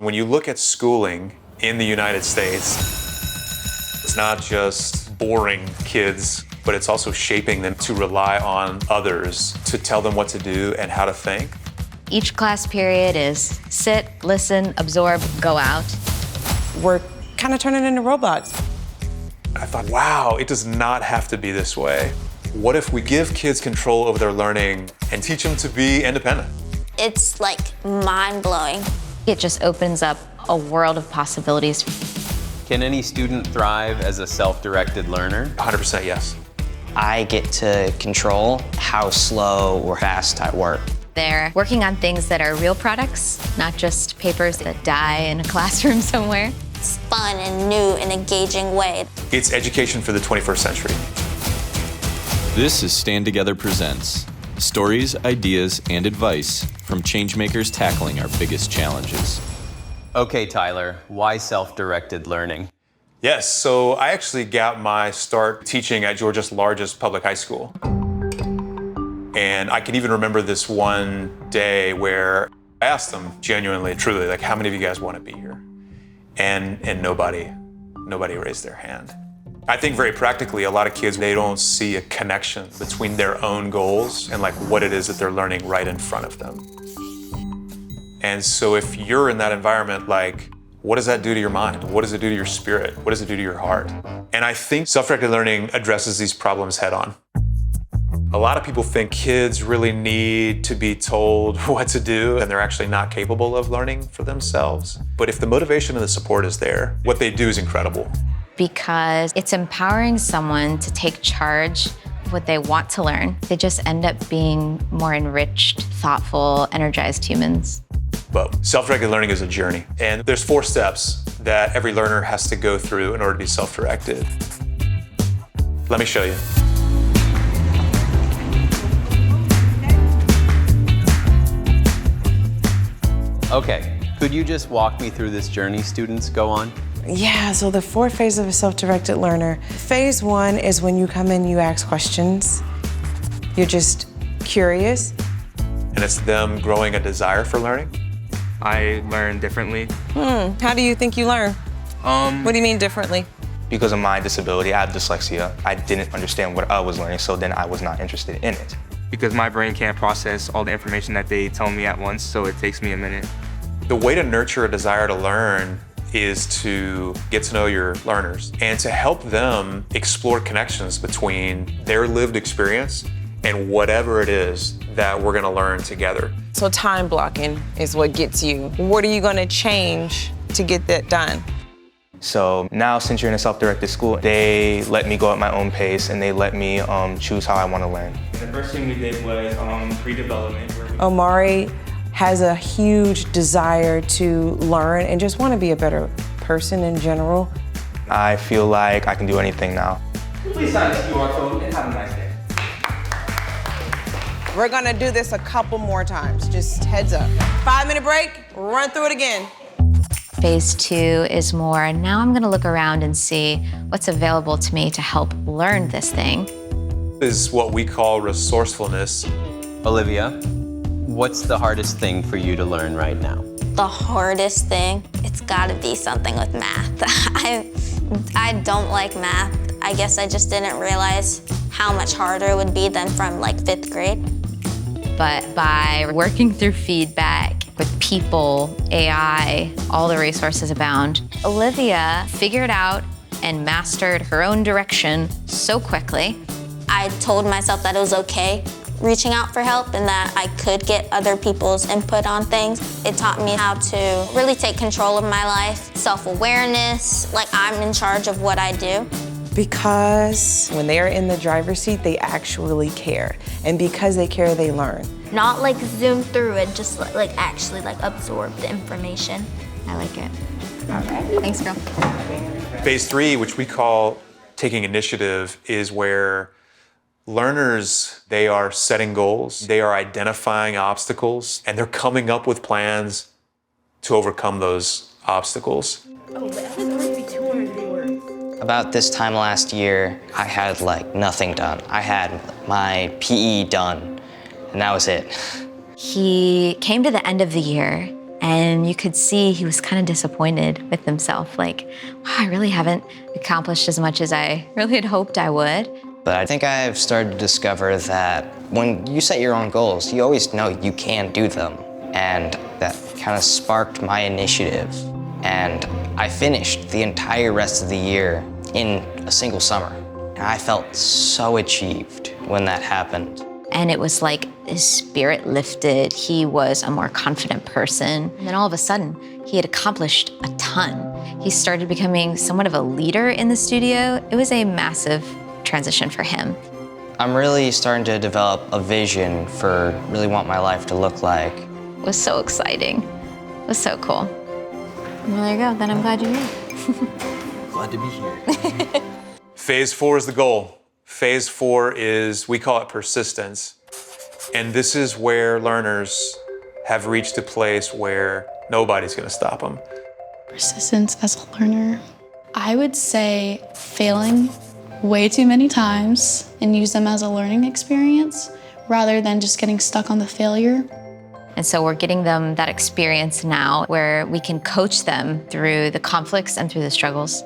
When you look at schooling in the United States, it's not just boring kids, but it's also shaping them to rely on others to tell them what to do and how to think. Each class period is sit, listen, absorb, go out. We're kind of turning into robots. I thought, wow, it does not have to be this way. What if we give kids control over their learning and teach them to be independent? It's like mind-blowing. It just opens up a world of possibilities. Can any student thrive as a self-directed learner? 100% yes. I get to control how slow or fast I work. They're working on things that are real products, not just papers that die in a classroom somewhere. It's fun and new and engaging way. It's education for the 21st century. This is Stand Together Presents. Stories, ideas, and advice from changemakers tackling our biggest challenges. Okay, Tyler, why self-directed learning? Yes, so I actually got my start teaching at Georgia's largest public high school. And I can even remember this one day where I asked them genuinely, truly, like, how many of you guys want to be here? And nobody raised their hand. I think very practically, a lot of kids, they don't see a connection between their own goals and like what it is that they're learning right in front of them. And so if you're in that environment, like, what does that do to your mind? What does it do to your spirit? What does it do to your heart? And I think self-directed learning addresses these problems head on. A lot of people think kids really need to be told what to do and they're actually not capable of learning for themselves. But if the motivation and the support is there, what they do is incredible. Because it's empowering someone to take charge of what they want to learn. They just end up being more enriched, thoughtful, energized humans. But self-directed learning is a journey. And there's 4 steps that every learner has to go through in order to be self-directed. Let me show you. Okay, could you just walk me through this journey students go on? Yeah, so the 4 phases of a self-directed learner. Phase 1 is when you come in, you ask questions. You're just curious. And it's them growing a desire for learning. I learn differently. How do you think you learn? What do you mean differently? Because of my disability, I have dyslexia. I didn't understand what I was learning, so then I was not interested in it. Because my brain can't process all the information that they tell me at once, so it takes me a minute. The way to nurture a desire to learn is to get to know your learners and to help them explore connections between their lived experience and whatever it is that we're gonna learn together. So time blocking is what gets you. What are you gonna change to get that done? So now, since you're in a self-directed school, they let me go at my own pace and they let me choose how I want to learn. The first thing we did was pre-development. Omari has a huge desire to learn and just want to be a better person in general. I feel like I can do anything now. Please sign this QR code and have a nice day. We're gonna do this a couple more times, just heads up. 5-minute break, run through it again. Phase 2 is more, now I'm gonna look around and see what's available to me to help learn this thing. This is what we call resourcefulness. Olivia, what's the hardest thing for you to learn right now? The hardest thing, it's gotta be something with math. I don't like math. I guess I just didn't realize how much harder it would be than from like 5th grade. But by working through feedback with people, AI, all the resources abound, Olivia figured out and mastered her own direction so quickly. I told myself that it was okay reaching out for help and that I could get other people's input on things. It taught me how to really take control of my life, self-awareness, like I'm in charge of what I do. Because when they are in the driver's seat, they actually care. And because they care, they learn. Not like zoom through it, just like actually like absorb the information. I like it. All right, thanks, girl. Phase 3, which we call taking initiative, is where learners, they are setting goals, they are identifying obstacles, and they're coming up with plans to overcome those obstacles. About this time last year, I had like nothing done. I had my PE done, and that was it. He came to the end of the year And you could see he was kind of disappointed with himself, like, wow, I really haven't accomplished as much as I really had hoped I would. But I think I've started to discover that when you set your own goals, you always know you can do them. And that kind of sparked my initiative. And I finished the entire rest of the year in a single summer. And I felt so achieved when that happened. And it was like his spirit lifted. He was a more confident person. And then all of a sudden, he had accomplished a ton. He started becoming somewhat of a leader in the studio. It was a massive transition for him. I'm really starting to develop a vision for really what my life to look like. It was so exciting. It was so cool. Well, there you go. Then I'm glad you're here. Glad to be here. Phase 4 is the goal. Phase 4 is, we call it persistence. And this is where learners have reached a place where nobody's going to stop them. Persistence as a learner. I would say failing way too many times and use them as a learning experience rather than just getting stuck on the failure. And so we're getting them that experience now where we can coach them through the conflicts and through the struggles.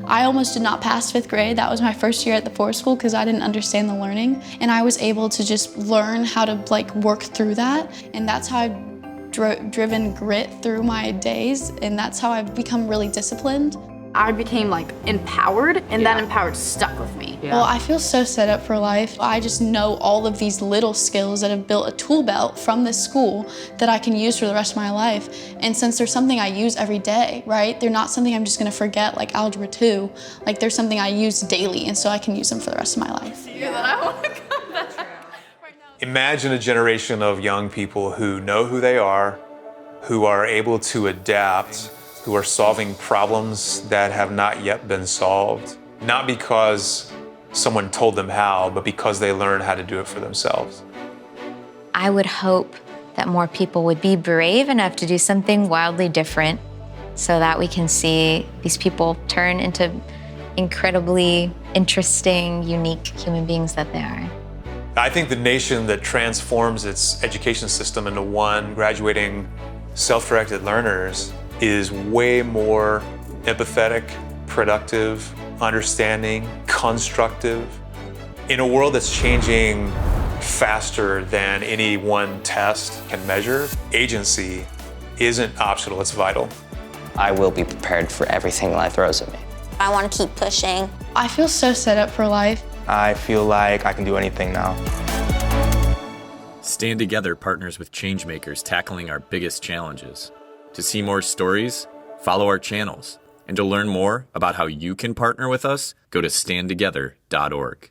I almost did not pass 5th grade. That was my first year at the forest school because I didn't understand the learning. And I was able to just learn how to work through that. And that's how I've driven grit through my days. And that's how I've become really disciplined. I became empowered, and that empowered stuck with me. Well, I feel so set up for life. I just know all of these little skills that have built a tool belt from this school that I can use for the rest of my life. And since they're something I use every day, right? They're not something I'm just gonna forget like Algebra 2. They're something I use daily, and so I can use them for the rest of my life. Imagine a generation of young people who know who they are, who are able to adapt, who are solving problems that have not yet been solved, not because someone told them how, but because they learned how to do it for themselves. I would hope that more people would be brave enough to do something wildly different so that we can see these people turn into incredibly interesting, unique human beings that they are. I think the nation that transforms its education system into one graduating self-directed learners is way more empathetic, productive, understanding, constructive. In a world that's changing faster than any one test can measure, agency isn't optional, it's vital. I will be prepared for everything life throws at me. I want to keep pushing. I feel so set up for life. I feel like I can do anything now. Stand Together partners with changemakers tackling our biggest challenges. To see more stories, follow our channels. And to learn more about how you can partner with us, go to standtogether.org.